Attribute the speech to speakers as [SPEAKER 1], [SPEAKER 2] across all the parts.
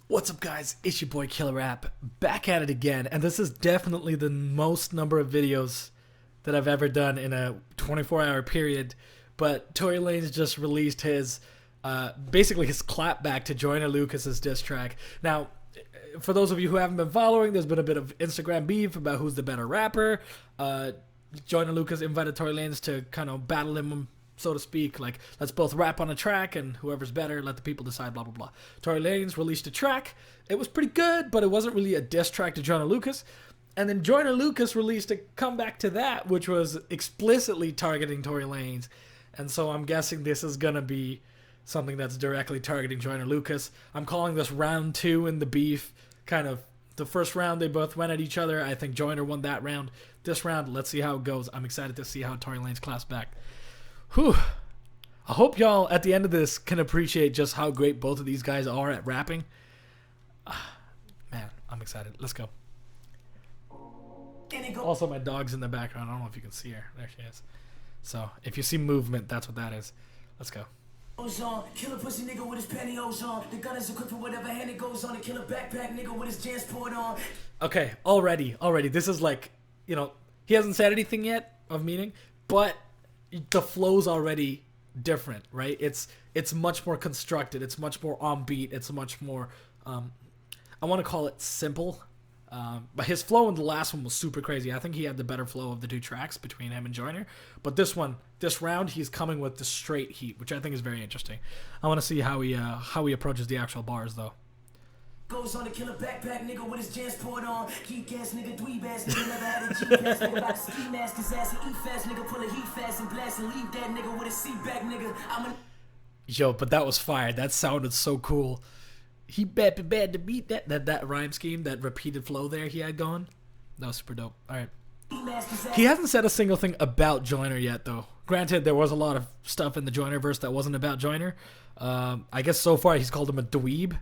[SPEAKER 1] What's up, guys? It's your boy Killer App, back at it again, and this is definitely the most number of videos that I've ever done in a 24-hour period. But Tory Lanez just released his, basically his clapback to Joyner Lucas's diss track. Now, for those of you who haven't been following, there's been a bit of Instagram beef about who's the better rapper. Joyner Lucas invited Tory Lanez to kind of battle him, so to speak, like, let's both rap on a track, and whoever's better, let the people decide, blah, blah, blah. Tory Lanez released a track. It was pretty good, but it wasn't really a diss track to Joyner Lucas. And then Joyner Lucas released a comeback to that, which was explicitly targeting Tory Lanez. And so I'm guessing this is going to be something that's directly targeting Joyner Lucas. I'm calling this round 2 in the beef. Kind of the first round, they both went at each other. I think Joyner won that round. This round, let's see how it goes. I'm excited to see how Tory Lanez claps back. Whew. I hope y'all at the end of this can appreciate just how great both of these guys are at rapping. Man, I'm excited. Let's go. Also, my dog's in the background. I don't know if you can see her. There she is. So, if you see movement, that's what that is. Let's go.
[SPEAKER 2] Killer pussy nigga with his pantyhose on. The gun is equipped for whatever hand it goes on. The killer backpack nigga with his JanSport on.
[SPEAKER 1] Okay, already. This is like, you know, he hasn't said anything yet of meaning, but the flow's already different, right? It's much more constructed. It's much more on beat. It's much more, I want to call it simple. But his flow in the last one was super crazy. I think he had the better flow of the two tracks between him and Joyner. But this round, he's coming with the straight heat, which I think is very interesting. I want to see how he approaches the actual bars, though.
[SPEAKER 2] Goes on the killer backpack nigga with his JanSport on. Geek ass nigga, dweeb ass nigga, never had a G-pass nigga, about to ski mask his ass and eat fast nigga, pull a heat fast and blast and leave that nigga with a seat back nigga.
[SPEAKER 1] Yo, but that was fire. That sounded so cool. He bad to beat that rhyme scheme, that repeated flow there he had going. That was super dope. All right. He hasn't said a single thing about Joyner yet, though. Granted, there was a lot of stuff in the Joyner verse that wasn't about Joyner. I guess so far he's called him a dweeb.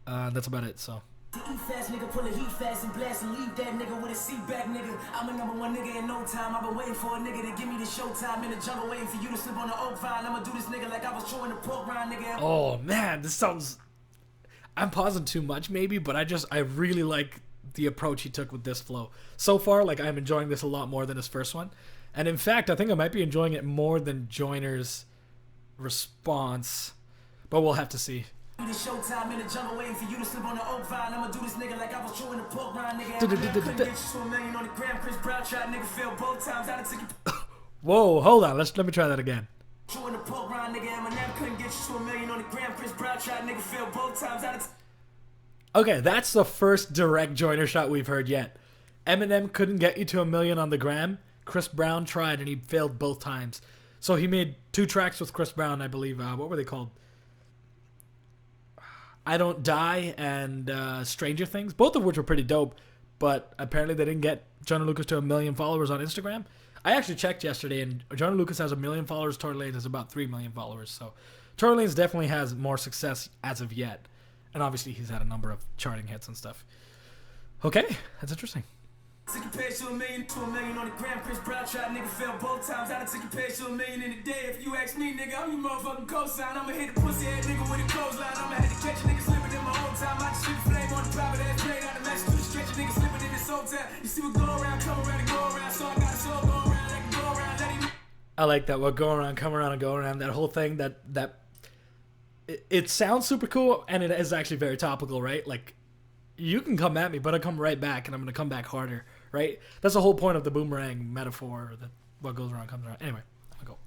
[SPEAKER 1] That's about it, so.
[SPEAKER 2] Eat fast nigga, pull a heat fast and blast and leave that nigga with a seat back nigga. I'm a #1 nigga in no time. I've been waiting for a nigga to give me the showtime in the jungle, waiting for you to slip on the oak vine. I'ma do this nigga like I was chewing the pork rind, nigga.
[SPEAKER 1] Oh man, this sounds. I'm pausing too much maybe, but I really like the approach he took with this flow. So far, like, I'm enjoying this a lot more than his first one. And in fact, I think I might be enjoying it more than Joyner's response. But we'll have to see.
[SPEAKER 2] The showtime in the jungle, waiting for you to slip on the oak vine. I'ma do this nigga like I was chewing the pork rind, nigga. Couldn't get you to $1 million on the gram. Chris Brown tried, nigga failed both times. I done took you.
[SPEAKER 1] Whoa, hold on. Let me try that again.
[SPEAKER 2] Chewing the pork rind, nigga. Eminem couldn't get you to $1 million on the gram. Chris Brown tried, nigga failed both times. I done.
[SPEAKER 1] Okay, that's the first direct Joyner shot we've heard yet. Eminem couldn't get you to $1 million on the gram. Chris Brown tried and he failed both times. So he made 2 tracks with Chris Brown, I believe. What were they called? I Don't Die and Stranger Things, both of which were pretty dope, but apparently they didn't get Joyner Lucas to 1 million followers on Instagram. I actually checked yesterday, and Joyner Lucas has 1 million followers, Tory Lanez has about 3 million followers, so Tory Lanez definitely has more success as of yet, and obviously he's had a number of charting hits and stuff. Okay, that's interesting.
[SPEAKER 2] Took a page to $1 million on the gram. Chris Brown tried, nigga failed both times. I done took a page to $1 million in a day. If you ask me, nigga, I'm your motherfucking cosign. I'ma hit a pussy ass nigga with a clothesline. I'ma have to catch a nigga slipping in my own time. I just shoot the flame on the private ass plane out of match. To catch a nigga slipping in his own time. You see what go around, come around and go around. So I got a soul go around, let it go around, let him.
[SPEAKER 1] I like that. What go around, come around, and go around. That whole thing. It sounds super cool, and it is actually very topical, right? Like, you can come at me, but I come right back, and I'm gonna come back harder. Right? That's the whole point of the boomerang metaphor, that what goes around comes around. Anyway, I'm gonna go.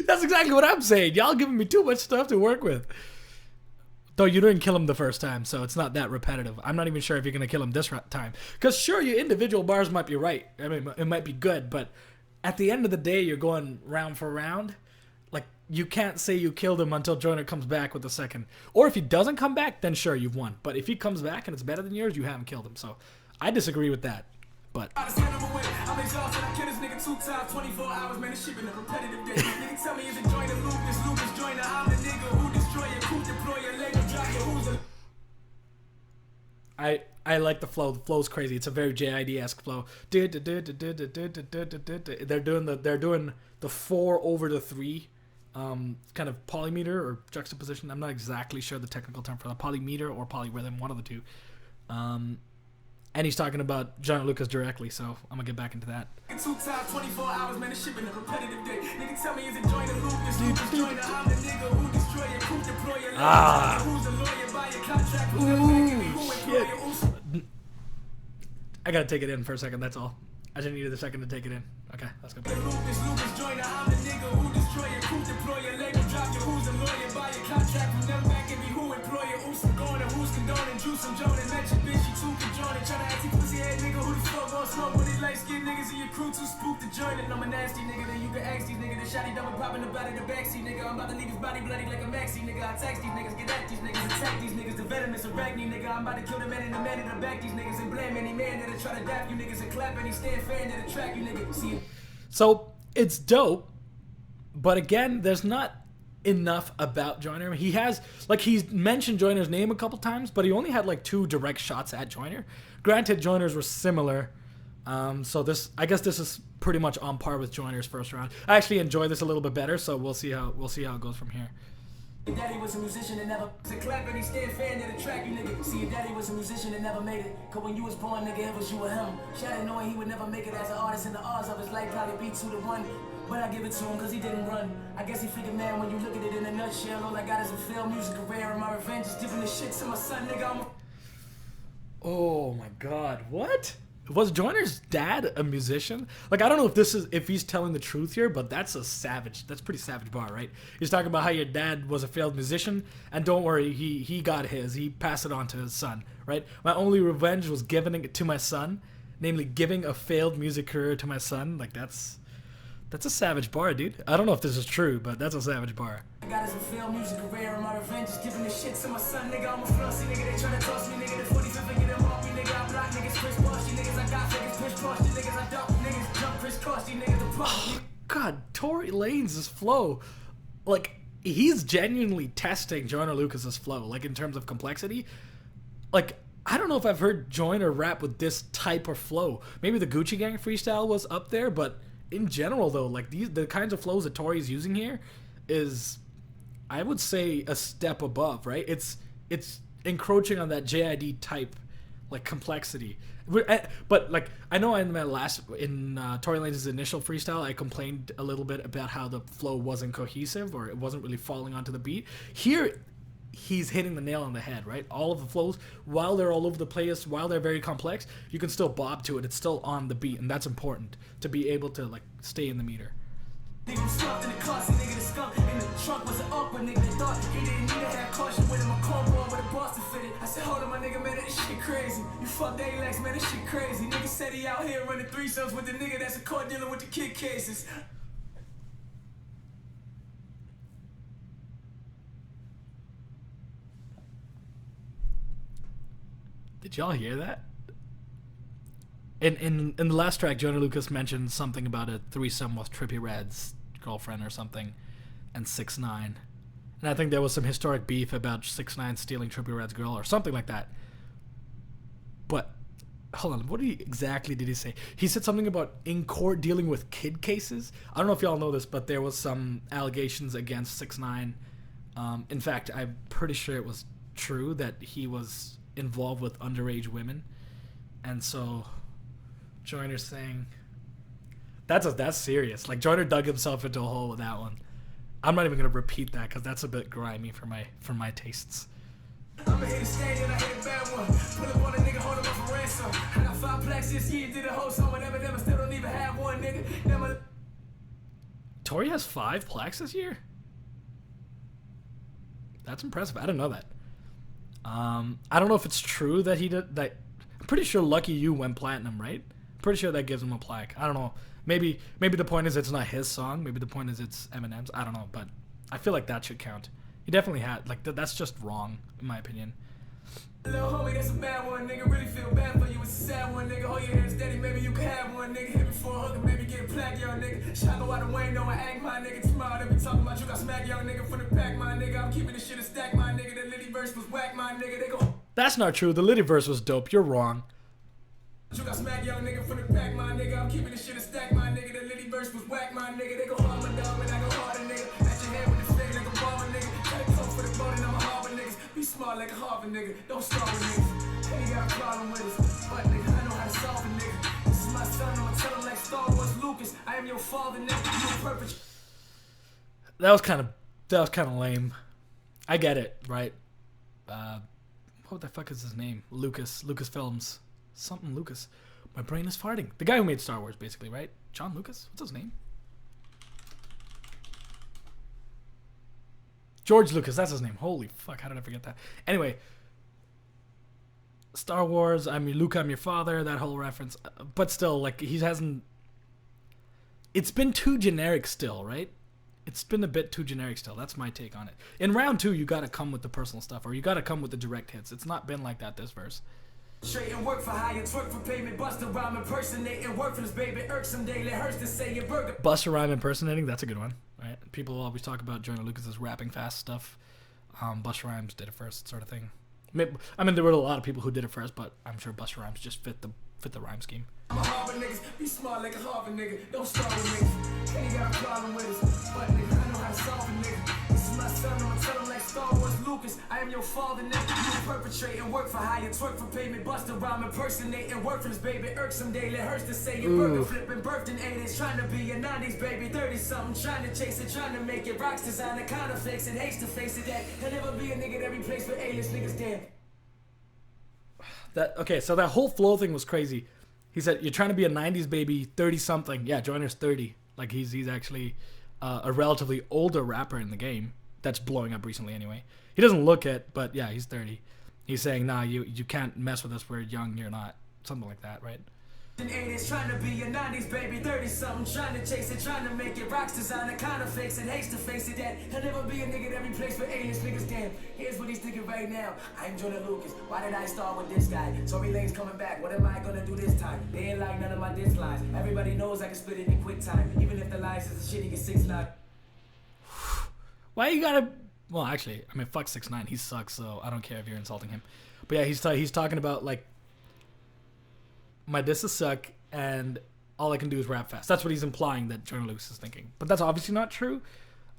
[SPEAKER 1] That's exactly what I'm saying. Y'all giving me too much stuff to work with. Though you didn't kill him the first time, so it's not that repetitive. I'm not even sure if you're going to kill him this time. Because sure, your individual bars might be right. I mean, it might be good, but at the end of the day, you're going round for round. Like, you can't say you killed him until Joyner comes back with the second. Or if he doesn't come back, then sure, you've won. But if he comes back and it's better than yours, you haven't killed him. So I disagree with that. But
[SPEAKER 2] I'm exhausted, I kill this nigga 2 times, 24 hours, man, it's shipping a repetitive day. Nigga tell me is it Joyner, Lucas Joyner, I'm the nigga who destroy your coup, deploy your label, drop your who's a...
[SPEAKER 1] I like the flow. The flow's crazy. It's a very JID-esque flow. They're doing the 4 over the 3 kind of polymeter or juxtaposition. I'm not exactly sure the technical term for the polymeter or polyrhythm, one of the two. And he's talking about John Lucas directly, so I'm gonna get back into that.
[SPEAKER 2] 2 times 24 hours, man, it's shipping a repetitive day. Nigga, tell me, is it join the Lucas? Lucas join the I'm the nigga who destroy your coup, deploy your
[SPEAKER 1] Ah.
[SPEAKER 2] who's a lawyer, buy your contract,
[SPEAKER 1] Ooh, shit. I gotta take it in for a second, that's all. I just needed a second to take it in. Okay, let's go.
[SPEAKER 2] Lucas join the I'm the nigga who destroy your coup, deploy your label, drop your who's a lawyer, buy your contract from them back and be who employ your oops, I'm going to who's condoning, juice and Joan and mention bitch, you too can join it, tryna ask you pussy head nigga who the fuck gon' smoke with these light skinned niggas in your crew too spooked to join it. I'm a nasty nigga, then you can ask these niggas, the shotty dumb and popping about in the backseat nigga, I'm about to leave his body bloody like a maxi nigga, I text these niggas, get at these niggas, attack these niggas, the venomous arachne nigga, I'm about to kill the man in the man in the back, these niggas and blame any man that'll try to dap you niggas and clap any stand fan that'll track you niggas, see it.
[SPEAKER 1] So it's dope, but again, there's not enough about Joyner. He has, like, he's mentioned Joyner's name a couple times, but he only had like 2 direct shots at Joyner. Granted, Joyner's were similar, so this, I guess this is pretty much on par with Joyner's first round. I actually enjoy this a little bit better, so we'll see how it goes from here.
[SPEAKER 2] Your daddy was a musician and never to clap any stand fan that attract you nigga. See, your daddy was a musician and never made it. Cause when you was born, nigga, it was you or him. Shouted knowing he would never make it as an artist, and the odds of his life probably be 2 to 1. But I give it to him cause he didn't run. I guess he figured, man, when you look at it in a nutshell, all I got is a failed music career, and my revenge is giving the shit to my son, nigga.
[SPEAKER 1] Oh my god, what? Was Joyner's dad a musician? Like, I don't know if he's telling the truth here, but that's pretty savage bar, right? He's talking about how your dad was a failed musician, and don't worry, he got his. He passed it on to his son, right? My only revenge was giving it to my son, namely giving a failed music career to my son. Like, that's a savage bar, dude. I don't know if this is true, but that's a savage bar.
[SPEAKER 2] I got as a failed music career, and my revenge is giving the shit to my son, nigga. I'm a flossy nigga, they tryna toss me, nigga. The 45th and get them off me, nigga. I block niggas, Chris Bosh, you niggas. I got niggas, push cross, you niggas. I dump niggas, jump Chris Cross, you niggas. The pop.
[SPEAKER 1] God, Tory Lanez' flow, like, he's genuinely testing Joyner Lucas's flow, like, in terms of complexity. Like, I don't know if I've heard Joyner rap with this type of flow. Maybe the Gucci Gang freestyle was up there, but in general, though, like, the kinds of flows that Tory's using here is, I would say, a step above, right? It's encroaching on that JID type, like, complexity. But, like, I know in Tory Lanez's initial freestyle, I complained a little bit about how the flow wasn't cohesive, or it wasn't really falling onto the beat. Here, he's hitting the nail on the head, right? All of the flows, while they're all over the place, while they're very complex, you can still bob to it. It's still on the beat, and that's important to be able to, like, stay in the meter.
[SPEAKER 2] Nigga slumped in the car, see nigga the skunk in the trunk was an awkward nigga that thought he didn't need to have caution with him. A cornball with a Boston fitted. I said, hold on, my nigga, man, that shit crazy. You fucked A-Lex, man, that shit crazy. Nigga said he out here running threesomes with the nigga that's a court dealing with the kid cases.
[SPEAKER 1] Did y'all hear that? In the last track, Joyner Lucas mentioned something about a threesome with Trippie Redd's girlfriend or something, and 6ix9ine. And I think there was some historic beef about 6ix9ine stealing Trippie Redd's girl or something like that. But hold on, what exactly did he say? He said something about in court dealing with kid cases. I don't know if y'all know this, but there was some allegations against 6ix9ine. In fact, I'm pretty sure it was true that he was involved with underage women, and so Joyner's saying that's serious. Like, Joyner dug himself into a hole with that one. I'm not even gonna repeat that because that's a bit grimy for my tastes.
[SPEAKER 2] I'ma hit a stadium, I hit a bad one. Pull up on a nigga, hold him up for ransom. I got 5 plaques this year, did a whole song, but never still don't even have one, nigga. Never.
[SPEAKER 1] Tory has 5 plaques this year? That's impressive. I didn't know that. I don't know if it's true that he did that. I'm pretty sure Lucky You went platinum, right? Pretty sure that gives him a plaque. I don't know. Maybe the point is it's not his song. Maybe the point is it's Eminem's. I don't know, but I feel like that should count. He definitely had, like, that's just wrong, in my opinion.
[SPEAKER 2] Little homie, that's a bad one, nigga. Really feel bad for you. It's a sad one, nigga. Hold your hands steady, maybe you can have one, nigga. Hit me for a hook, maybe get a plaque, young nigga. Shot go out of Wayne, no, I act my nigga. Tomorrow they be talking about you got smack, young nigga. From the pack, my nigga. I'm keeping this shit a stack, my nigga. The Litty verse was whack, my nigga. They go.
[SPEAKER 1] That's not true. The Litty verse was dope. You're wrong.
[SPEAKER 2] You got smack young nigga from the pack, my nigga. I'm keeping this shit a stack, my nigga. The Litty verse was whack, my nigga. They go hard, my dog, and I go harder, nigga. At your head with the fade like a barber, nigga. Try to come for the bone and I'm a Harvard, niggas. Be smart like a Harvard, nigga. Don't start with niggas. Ain't got a problem with us. But, nigga, I know how to solve a nigga. This is my son, I'ma tell him like Star Wars Lucas. I am your father, nigga. You a perfect.
[SPEAKER 1] That was kind of lame. I get it, right? What the fuck is his name? Lucasfilms. Something Lucas. My brain is farting. The guy who made Star Wars, basically, right? John Lucas? What's his name? George Lucas, that's his name. Holy fuck, how did I forget that? Anyway, Star Wars, Luke, I'm your father, that whole reference. But still, like, he hasn't... It's been too generic still, right? It's been a bit too generic still. That's my take on it. In round 2, you gotta come with the personal stuff, or you gotta come with the direct hits. It's not been like that this verse.
[SPEAKER 2] Straight and work for hire, twerk for payment, bust a rhyme impersonating, worthless baby, irksome daily, hurts to say your burger.
[SPEAKER 1] Bust a rhyme impersonating, that's a good one, right? People always talk about Jonah Lucas's rapping fast stuff. Busta Rhymes did it first, sort of thing. I mean, there were a lot of people who did it first, but I'm sure Busta Rhymes just fit the rhyme scheme.
[SPEAKER 2] I'm a Harvard niggas, be smart like a Harvard nigga, don't start with niggas. Ain't got a problem with us, but nigga, I know how to solve a nigga. This is my son, I'ma tell him like Star Wars Lucas. I am your father, nigga. You perpetrate and work for hire, twerk for payment, bust a rhyme impersonating, worthless baby, irksome daily, hurts to say your burger flipping, birthed in 80s, trying to be a 90s baby, 30 something, trying to chase it, trying to make it, rocks designer, kind of fix it, hates to face it, that he'll never be a nigga that replaced with A-list niggas, damn.
[SPEAKER 1] Okay, so that whole flow thing was crazy. He said, you're trying to be a 90s baby, 30 something. Yeah, Joyner's 30. Like, he's actually a relatively older rapper in the game that's blowing up recently anyway. He doesn't look it, but yeah, he's 30. He's saying, nah, you can't mess with us, we're young, you're not. Something like that, right?
[SPEAKER 2] In 80s, trying to be a 90s baby, 30 something, trying to chase it, trying to make it, rocks designer, kind of fakes it, hates to face it, that he'll never be a nigga that replaced with A-list niggas, damn. Here's what he's thinking right now. I'm Jonah Lucas, why did I start with this guy? Tory Lanez coming back, what am I gonna do this time? They ain't like none of my diss lines. Everybody knows I can split it in quick time, even if the lines is a shit, he gets 6 lines.
[SPEAKER 1] Why you gotta... Well, actually, I mean, fuck 6ix9ine, he sucks, so I don't care if you're insulting him. But yeah, he's talking about, like, my disses suck, and all I can do is rap fast. That's what he's implying that Jonah Lucas is thinking. But that's obviously not true.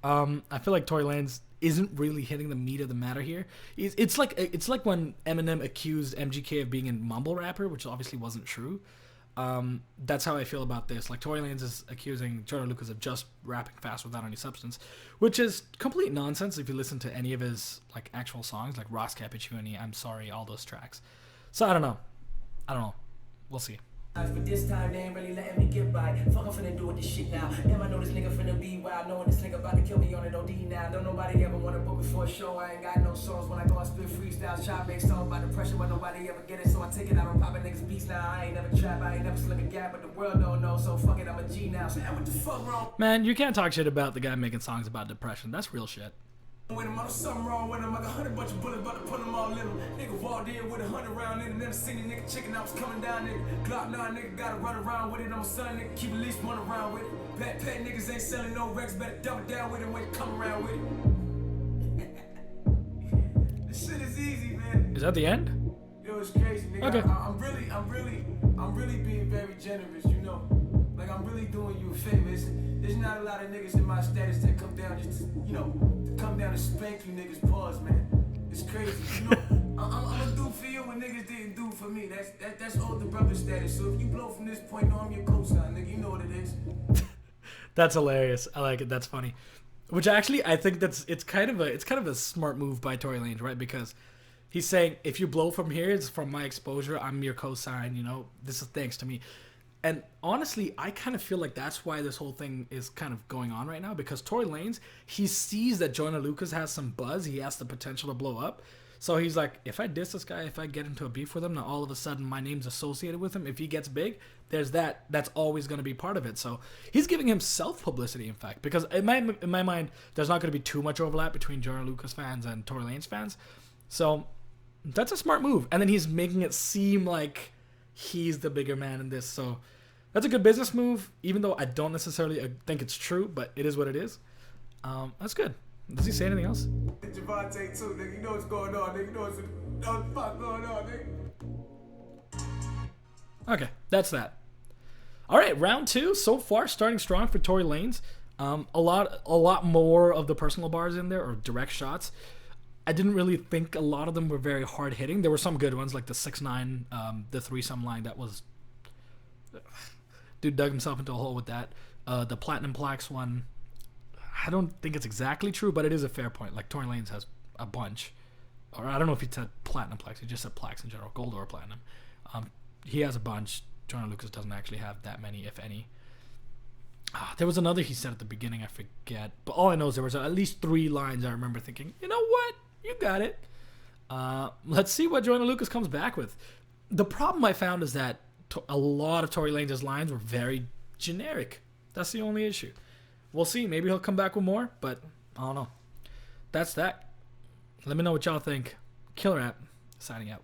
[SPEAKER 1] I feel like Tory Lanez isn't really hitting the meat of the matter here. It's like when Eminem accused MGK of being a mumble rapper, which obviously wasn't true. That's how I feel about this. Like, Tory Lanez is accusing Jonah Lucas of just rapping fast without any substance, which is complete nonsense if you listen to any of his like actual songs, like Ross Cappuccini, I'm Sorry, all those tracks. So I don't know. We'll see.
[SPEAKER 2] But this time they ain't really letting me get by. Fuck, I'm finna do with this shit now. Damn, I know this nigga finna be wild. Knowing this nigga about to kill me on it OD now. Don't nobody ever wanna book me for a show. I ain't got no songs when I go and spit freestyles. Try to make songs about depression, but nobody ever get it. So I take it out on poppin' niggas beats now. I ain't never trap, I ain't never slim a gap, but the world don't know. So fuck it, I'm a G now. So what the fuck wrong?
[SPEAKER 1] Man, you can't talk shit about the guy making songs about depression. That's real shit.
[SPEAKER 2] With him, there's something wrong with him. I got 100 bunch of bullets, about to put them all in him. Nigga walked in with 100 round in it. Never seen a nigga chicken, I was coming down, nigga. Glock 9, nigga, gotta run around with it. I'm a son, nigga, keep at least one around with it. Bad pet niggas ain't selling no Rex, better dumb it down with it when you come around with it. This shit is easy, man.
[SPEAKER 1] Is that the end?
[SPEAKER 2] Yo, it's crazy, nigga.
[SPEAKER 1] Okay.
[SPEAKER 2] I'm really being very generous, you know. Like, I'm really doing you a favor. There's not a lot of niggas in my status that come down just to, you know, to come down and spank you niggas, pause, man. It's crazy, you know. I'm gonna do for you what niggas didn't do for me. That's older brother status. So if you blow from this point on, I'm your cosign, nigga. You know what it is.
[SPEAKER 1] That's hilarious. I like it. That's funny. Which actually, I think it's kind of a smart move by Tory Lanez, right? Because he's saying, if you blow from here, it's from my exposure. I'm your cosign. You know, this is thanks to me. And honestly, I kind of feel like that's why this whole thing is kind of going on right now, because Tory Lanez, he sees that Jonah Lucas has some buzz, he has the potential to blow up. So he's like, if I diss this guy, if I get into a beef with him, now all of a sudden my name's associated with him. If he gets big, there's that's always going to be part of it. So he's giving himself publicity, in fact, because in my mind, there's not going to be too much overlap between Jonah Lucas fans and Tory Lanez fans. So that's a smart move. And then he's making it seem like he's the bigger man in this. So that's a good business move, even though I don't necessarily think it's true, but it is what it is. That's good. Does he say anything else?
[SPEAKER 2] Javante too, nigga. You know what's going on, nigga. You know what's the fuck going on, nigga.
[SPEAKER 1] Okay, that's that. All right, round 2 so far starting strong for Tory Lanez. A lot more of the personal bars in there, or direct shots. I didn't really think a lot of them were very hard hitting. There were some good ones, like the 6ix9ine, the threesome line that was. Dude dug himself into a hole with that. The Platinum Plaques one, I don't think it's exactly true, but it is a fair point. Like Tory Lanez has a bunch, or I don't know if he said Platinum Plaques. He just said plaques in general, gold or platinum. He has a bunch. Joyner Lucas doesn't actually have that many, if any. There was another he said at the beginning, I forget. But all I know is there was at least 3 lines I remember thinking, you know what? You got it. Let's see what Joyner Lucas comes back with. The problem I found is that a lot of Tory Lanez's lines were very generic. That's the only issue. We'll see. Maybe he'll come back with more, but I don't know. That's that. Let me know what y'all think. Killer App, signing out.